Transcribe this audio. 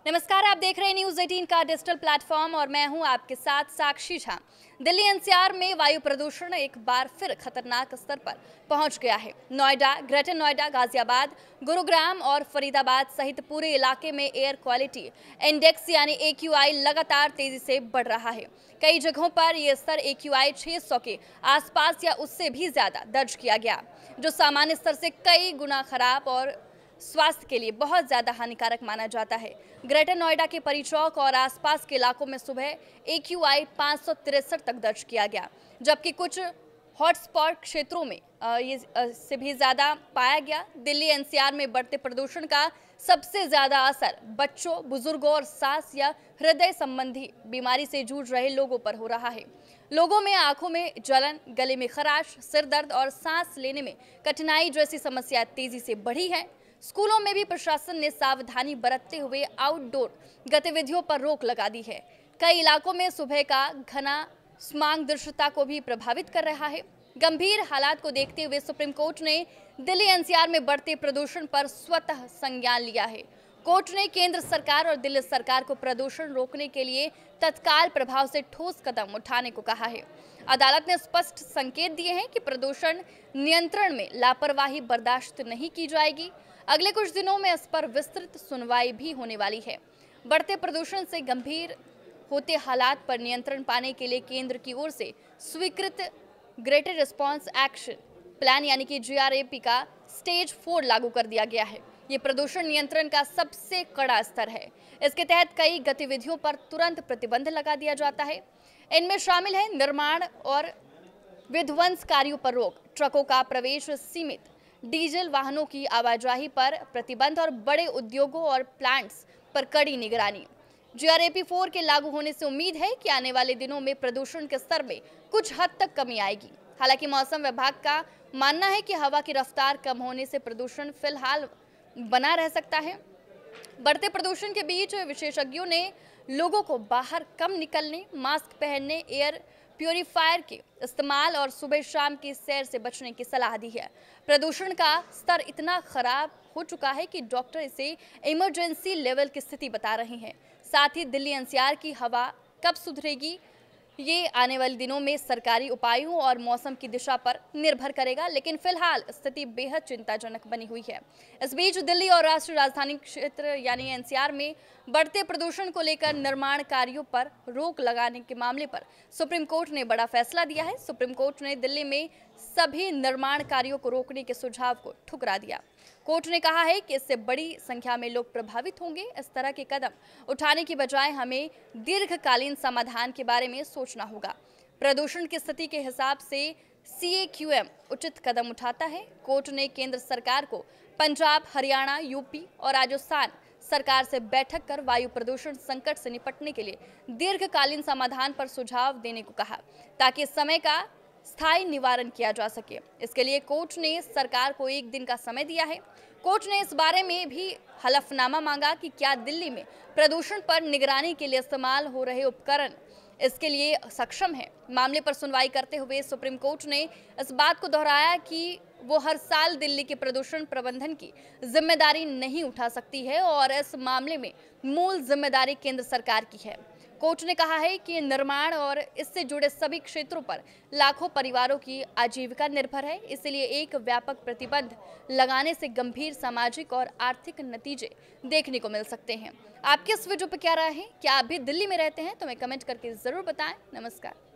नमस्कार, आप देख रहे हैं न्यूज़ 18 का डिजिटल प्लेटफॉर्म और मैं हूं आपके साथ साक्षी झा। दिल्ली एनसीआर में वायु प्रदूषण एक बार फिर खतरनाक स्तर पर पहुंच गया है। नोएडा, ग्रेटर नोएडा, गाजियाबाद, गुरुग्राम और फरीदाबाद सहित पूरे इलाके में एयर क्वालिटी इंडेक्स यानी AQI लगातार तेजी से बढ़ रहा है। कई जगहों पर यह स्तर AQI 600 के आसपास या उससे भी ज्यादा दर्ज किया गया, जो सामान्य स्तर से कई गुना खराब और स्वास्थ्य के लिए बहुत ज्यादा हानिकारक माना जाता है। ग्रेटर नोएडा के परी चौक और आसपास के इलाकों में सुबह AQI 563 तक दर्ज किया गया, जबकि कुछ हॉटस्पॉट क्षेत्रों में से भी ज्यादा पाया गया। दिल्ली एनसीआर में बढ़ते प्रदूषण का सबसे ज्यादा असर बच्चों, बुजुर्गों और सांस या हृदय संबंधी बीमारी से जूझ रहे लोगों पर हो रहा है। लोगों में आंखों में जलन, गले में खराश, सिर दर्द और सांस लेने में कठिनाई जैसी समस्या तेजी से बढ़ी है। स्कूलों में भी प्रशासन ने सावधानी बरतते हुए आउटडोर गतिविधियों पर रोक लगा दी है। कई इलाकों में सुबह का घना स्माग दृश्यता को भी प्रभावित कर रहा है। गंभीर हालात को देखते हुए सुप्रीम कोर्ट ने दिल्ली एनसीआर में बढ़ते प्रदूषण पर स्वतः संज्ञान लिया है। कोर्ट ने केंद्र सरकार और दिल्ली सरकार को प्रदूषण रोकने के लिए तत्काल प्रभाव से ठोस कदम उठाने को कहा है। अदालत ने स्पष्ट संकेत दिए हैं कि प्रदूषण नियंत्रण में लापरवाही बर्दाश्त नहीं की जाएगी। अगले कुछ दिनों में इस पर विस्तृत सुनवाई भी होने वाली है। बढ़ते प्रदूषण से गंभीर होते हालात पर नियंत्रण पाने के लिए केंद्र की ओर से स्वीकृत ग्रेटर रिस्पांस एक्शन प्लान यानी कि GRAP का स्टेज 4 लागू कर दिया गया है। ये प्रदूषण नियंत्रण का सबसे कड़ा स्तर है। इसके तहत कई गतिविधियों पर तुरंत प्रतिबंध लगा दिया जाता है। इनमें शामिल है निर्माण और विध्वंस कार्यों पर रोक, ट्रकों का प्रवेश सीमित, डीजल वाहनों की आवाजाही पर प्रतिबंध और बड़े उद्योगों और प्लांट्स पर कड़ी निगरानी। GRAP 4 के लागू होने से उम्मीद है कि आने वाले दिनों में प्रदूषण के स्तर में कुछ हद तक कमी आएगी। हालांकि मौसम विभाग का मानना है कि हवा की रफ्तार कम होने से प्रदूषण फिलहाल बना रह सकता है। बढ़ते प्रदूषण के बीच विशेषज्ञों ने लोगों को बाहर कम निकलने, मास्क पहनने, एयर प्यूरिफायर के इस्तेमाल और सुबह शाम की सैर से बचने की सलाह दी है। प्रदूषण का स्तर इतना खराब हो चुका है कि डॉक्टर इसे इमरजेंसी लेवल की स्थिति बता रहे हैं। साथ ही दिल्ली एनसीआर की हवा कब सुधरेगी, ये आने वाले दिनों में सरकारी उपायों और मौसम की दिशा पर निर्भर करेगा, लेकिन फिलहाल स्थिति बेहद चिंताजनक बनी हुई है। इस बीच दिल्ली और राष्ट्रीय राजधानी क्षेत्र यानी एनसीआर में बढ़ते प्रदूषण को लेकर निर्माण कार्यों पर रोक लगाने के मामले पर सुप्रीम कोर्ट ने बड़ा फैसला दिया है। सुप्रीम कोर्ट ने दिल्ली में सभी निर्माण कार्यों को रोकने के सुझाव को ठुकरा दिया। कोर्ट ने कहा है कि इससे बड़ी संख्या में लोग प्रभावित होंगे। इस तरह के कदम उठाने की बजाय हमें दीर्घकालीन समाधान के बारे में सोचना होगा। प्रदूषण की स्थिति के हिसाब से CAQM उचित कदम उठाता है। कोर्ट ने केंद्र सरकार को पंजाब, हरियाणा, यूपी और राजस्थान सरकार से बैठक कर वायु प्रदूषण संकट से निपटने के लिए दीर्घकालीन समाधान पर सुझाव देने को कहा, ताकि इस समय का स्थायी निवारण किया जा सके। इसके लिए कोर्ट ने सरकार को 1 दिन का समय दिया है। कोर्ट ने इस बारे में भी हलफनामा मांगा कि क्या दिल्ली में प्रदूषण पर निगरानी के लिए इस्तेमाल हो रहे उपकरण इसके लिए सक्षम है। मामले पर सुनवाई करते हुए सुप्रीम कोर्ट ने इस बात को दोहराया कि वो हर साल दिल्ली के प्रदूषण प्रबंधन की जिम्मेदारी नहीं उठा सकती है और इस मामले में मूल जिम्मेदारी केंद्र सरकार की है। कोर्ट ने कहा है कि निर्माण और इससे जुड़े सभी क्षेत्रों पर लाखों परिवारों की आजीविका निर्भर है, इसलिए एक व्यापक प्रतिबंध लगाने से गंभीर सामाजिक और आर्थिक नतीजे देखने को मिल सकते हैं। आपके इस वीडियो पर क्या राय है? क्या आप भी दिल्ली में रहते हैं? तो हमें कमेंट करके जरूर बताएं। नमस्कार।